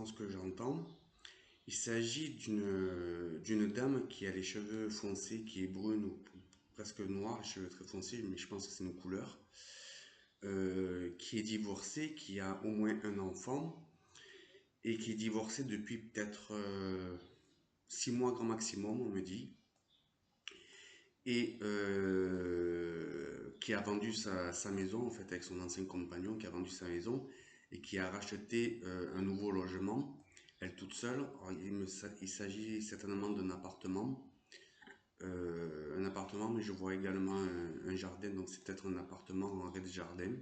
intéressant ce que j'entends. Il s'agit d'une dame qui a les cheveux foncés, qui est brune ou presque noire, les cheveux très foncés, mais je pense que c'est une couleur, qui est divorcée, qui a au moins un enfant et qui est divorcée depuis peut-être 6 mois grand maximum, on me dit, et qui a vendu sa maison en fait avec son ancien compagnon, qui a vendu sa maison et qui a racheté un nouveau logement, elle toute seule. Alors, il s'agit certainement d'un appartement, mais je vois également un jardin, donc c'est peut-être un appartement en rez-de-jardin.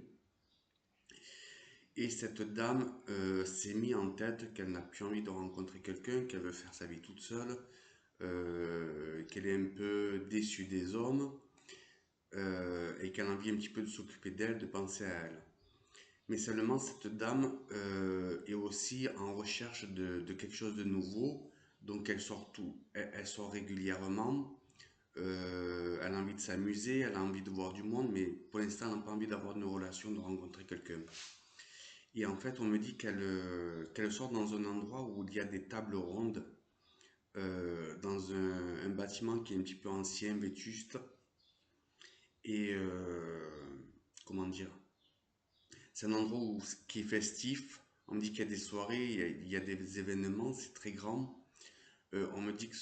Et cette dame s'est mis en tête qu'elle n'a plus envie de rencontrer quelqu'un, qu'elle veut faire sa vie toute seule, qu'elle est un peu déçue des hommes, et qu'elle a envie un petit peu de s'occuper d'elle, de penser à elle. Mais seulement cette dame est aussi en recherche de quelque chose de nouveau, donc elle sort régulièrement, elle a envie de s'amuser, elle a envie de voir du monde, mais pour l'instant elle n'a pas envie d'avoir une relation, de rencontrer quelqu'un. Et en fait on me dit qu'elle sort dans un endroit où il y a des tables rondes, dans un bâtiment qui est un petit peu ancien, vétuste, et comment dire, c'est un endroit qui est festif. On me dit qu'il y a des soirées, il y a des événements, c'est très grand. On me dit que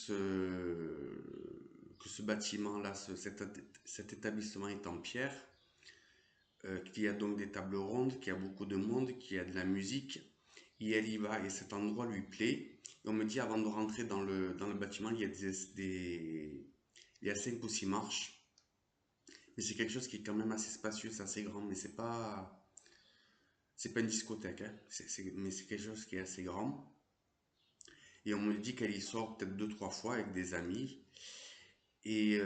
ce bâtiment-là, cet établissement est en pierre, qu'il y a donc des tables rondes, qu'il y a beaucoup de monde, qu'il y a de la musique. Et elle y va, et cet endroit lui plaît. Et on me dit avant de rentrer dans le bâtiment, il y a 5 ou 6 marches. Mais c'est quelque chose qui est quand même assez spacieux, c'est assez grand, mais c'est pas une discothèque, hein. Mais c'est quelque chose qui est assez grand. Et on me dit qu'elle y sort peut-être 2, 3 fois avec des amis. Et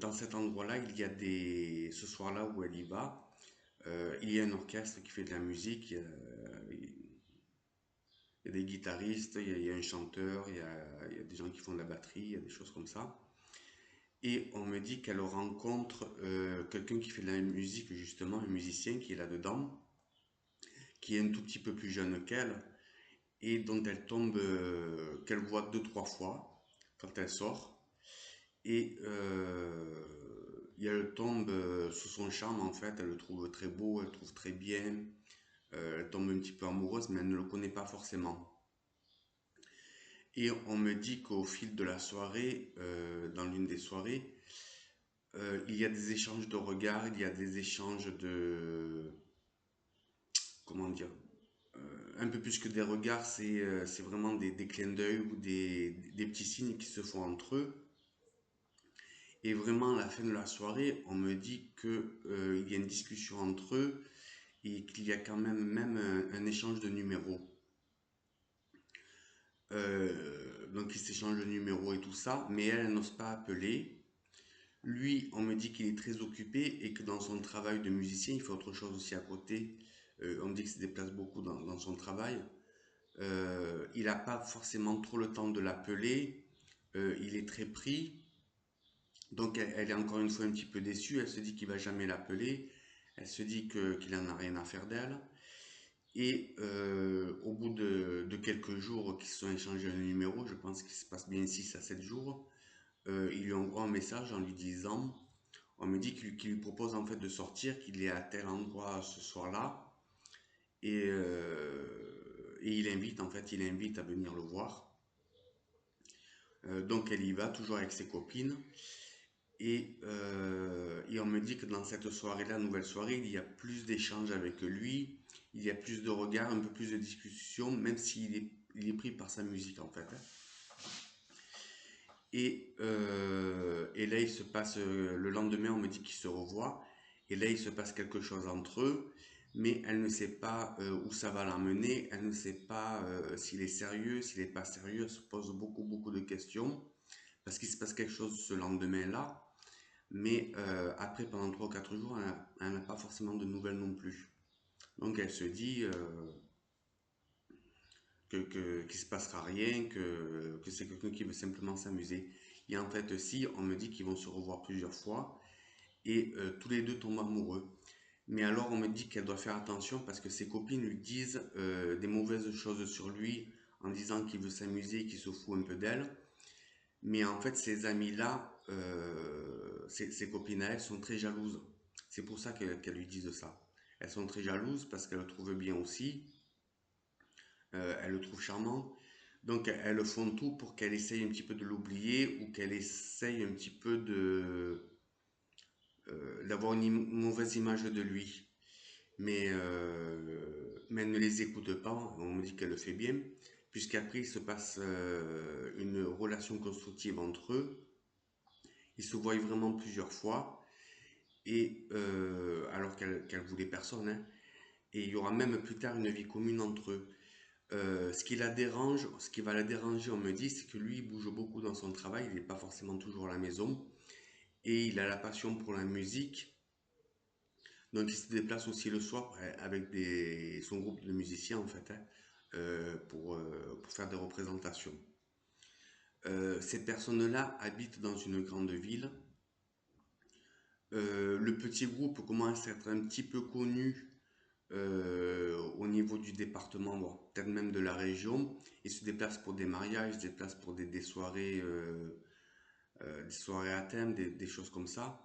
dans cet endroit-là, ce soir-là où elle y va, il y a un orchestre qui fait de la musique. Il y a des guitaristes, il y a un chanteur, il y a des gens qui font de la batterie, il y a des choses comme ça. Et on me dit qu'elle rencontre quelqu'un qui fait de la musique, justement, un musicien qui est là-dedans, qui est un tout petit peu plus jeune qu'elle, et dont qu'elle voit 2, 3 fois quand elle sort. Et elle tombe sous son charme, en fait, elle le trouve très beau, elle le trouve très bien, elle tombe un petit peu amoureuse, mais elle ne le connaît pas forcément. Et on me dit qu'au fil de la soirée, dans l'une des soirées, il y a des échanges de regards, il y a des échanges comment dire, un peu plus que des regards, c'est vraiment des clins d'œil ou des petits signes qui se font entre eux. Et vraiment, à la fin de la soirée, on me dit qu'il y a une discussion entre eux et qu'il y a quand même un échange de numéros. Donc, ils s'échangent de numéros et tout ça, mais elle n'ose pas appeler. Lui, on me dit qu'il est très occupé et que dans son travail de musicien, il fait autre chose aussi à côté. On me dit qu'il se déplace beaucoup dans son travail. Il n'a pas forcément trop le temps de l'appeler. Il est très pris. Donc elle est encore une fois un petit peu déçue. Elle se dit qu'il va jamais l'appeler. Elle se dit qu'il en a rien à faire d'elle. Et au bout de quelques jours qu'ils se sont échangés un numéro, je pense qu'il se passe bien 6 à 7 jours, il lui envoie un message en lui disant, on me dit qu'il lui propose en fait de sortir, qu'il est à tel endroit ce soir-là. Et il invite à venir le voir. Donc elle y va, toujours avec ses copines. Et on me dit que dans cette soirée-là, nouvelle soirée, il y a plus d'échanges avec lui, il y a plus de regards, un peu plus de discussions, même il est pris par sa musique en fait, hein. Et là, il se passe, le lendemain, on me dit qu'ils se revoient, et là, il se passe quelque chose entre eux, mais elle ne sait pas où ça va l'emmener, elle ne sait pas s'il est sérieux, s'il n'est pas sérieux, elle se pose beaucoup, beaucoup de questions, parce qu'il se passe quelque chose ce lendemain-là. Mais après, pendant 3 ou 4 jours, elle n'a pas forcément de nouvelles non plus. Donc elle se dit qu'il ne se passera rien, que c'est quelqu'un qui veut simplement s'amuser. Et en fait, si, on me dit qu'ils vont se revoir plusieurs fois et tous les deux tombent amoureux. Mais alors on me dit qu'elle doit faire attention parce que ses copines lui disent des mauvaises choses sur lui en disant qu'il veut s'amuser, qu'il se fout un peu d'elle. Mais en fait, ces amis-là, ces copines à elle sont très jalouses. C'est pour ça qu'elles lui disent ça. Elles sont très jalouses parce qu'elles le trouvent bien aussi. Elles le trouvent charmant. Donc elles font tout pour qu'elle essaye un petit peu de l'oublier ou qu'elle essaye un petit peu d'avoir une mauvaise image de lui. Mais elle ne les écoute pas. On me dit qu'elle le fait bien, puisqu'après il se passe une relation constructive entre eux. Ils se voient vraiment plusieurs fois, et alors qu'elle voulait personne, hein. Et il y aura même plus tard une vie commune entre eux. Ce qui va la déranger, on me dit, c'est que lui, il bouge beaucoup dans son travail, il n'est pas forcément toujours à la maison, et il a la passion pour la musique, donc il se déplace aussi le soir avec son groupe de musiciens, en fait, hein, pour faire des représentations. Ces personnes-là habitent dans une grande ville. Le petit groupe commence à être un petit peu connu au niveau du département, voire peut-être même de la région. Ils se déplacent pour des mariages, ils se déplacent pour des soirées à thème, des choses comme ça.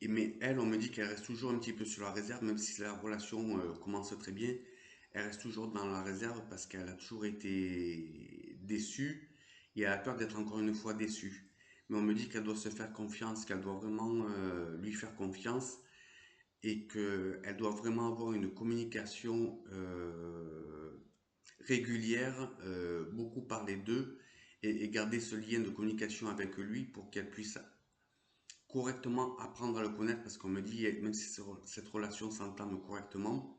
Mais elle, on me dit qu'elle reste toujours un petit peu sur la réserve, même si la relation commence très bien. Elle reste toujours dans la réserve parce qu'elle a toujours été déçue et elle a peur d'être encore une fois déçue. Mais on me dit qu'elle doit se faire confiance, qu'elle doit vraiment lui faire confiance et qu'elle doit vraiment avoir une communication régulière, beaucoup parler d'eux et garder ce lien de communication avec lui pour qu'elle puisse correctement apprendre à le connaître parce qu'on me dit, même si cette relation s'entame correctement,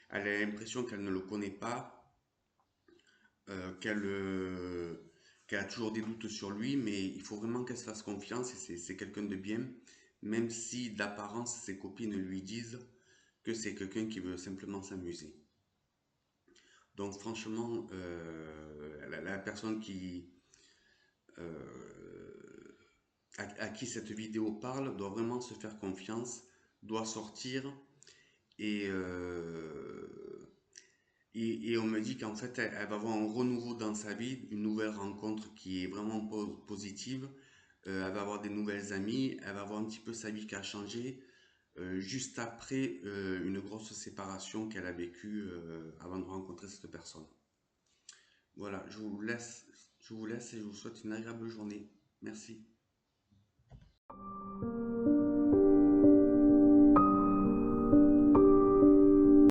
elle a l'impression qu'elle ne le connaît pas, euh, qu'elle euh, qu'elle a toujours des doutes sur lui, mais il faut vraiment qu'elle se fasse confiance et c'est quelqu'un de bien, même si d'apparence ses copines lui disent que c'est quelqu'un qui veut simplement s'amuser. Donc franchement, la personne euh, à qui cette vidéo parle doit vraiment se faire confiance, doit sortir et, euh, et on me dit qu'en fait elle va avoir un renouveau dans sa vie, une nouvelle rencontre qui est vraiment positive. Elle va avoir des nouvelles amies, elle va avoir un petit peu sa vie qui a changé juste après une grosse séparation qu'elle a vécue avant de rencontrer cette personne. Voilà, je vous laisse et je vous souhaite une agréable journée. Merci.